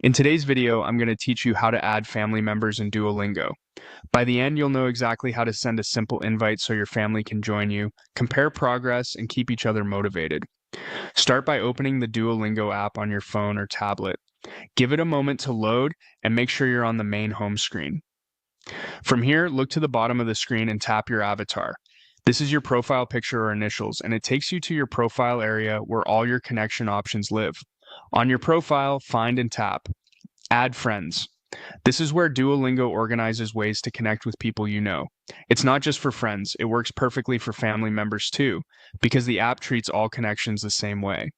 In today's video, I'm going to teach you how to add family members in Duolingo. By the end, you'll know exactly how to send a simple invite so your family can join you, compare progress, and keep each other motivated. Start by opening the Duolingo app on your phone or tablet. Give it a moment to load and make sure you're on the main home screen. From here, look to the bottom of the screen and tap your avatar. This is your profile picture or initials, and it takes you to your profile area where all your connection options live. On your profile, find and tap Add friends. This is where Duolingo organizes ways to connect with people you know. It's not just for friends, it works perfectly for family members too, because the app treats all connections the same way.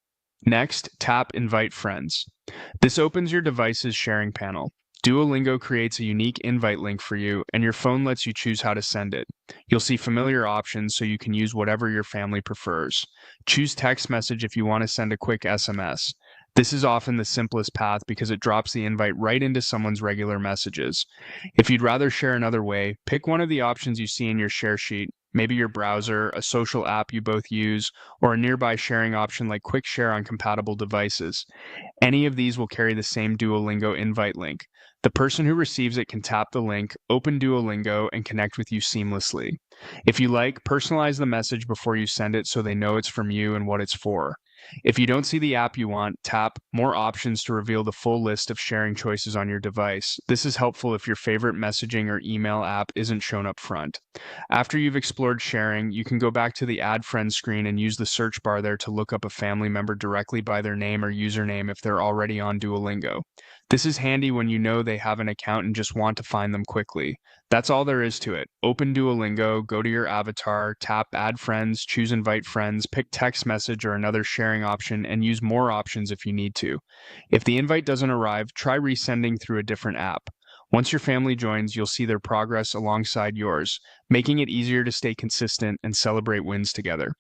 Next, tap Invite Friends. This opens your device's sharing panel. Duolingo creates a unique invite link for you, and your phone lets you choose how to send it. You'll see familiar options so you can use whatever your family prefers. Choose text message if you want to send a quick SMS. This is often the simplest path because it drops the invite right into someone's regular messages. If you'd rather share another way, pick one of the options you see in your share sheet, maybe your browser, a social app you both use, or a nearby sharing option like Quick Share on compatible devices. Any of these will carry the same Duolingo invite link. The person who receives it can tap the link, open Duolingo, and connect with you seamlessly. If you like, personalize the message before you send it so they know it's from you and what it's for. If you don't see the app you want, tap More Options to reveal the full list of sharing choices on your device. This is helpful if your favorite messaging or email app isn't shown up front. After you've explored sharing, you can go back to the Add Friends screen and use the search bar there to look up a family member directly by their name or username if they're already on Duolingo. This is handy when you know they have an account and just want to find them quickly. That's all there is to it. Open Duolingo, go to your avatar, tap Add Friends, choose Invite Friends, pick text message or another sharing option, and use more options if you need to. If the invite doesn't arrive, try resending through a different app. Once your family joins, you'll see their progress alongside yours, making it easier to stay consistent and celebrate wins together.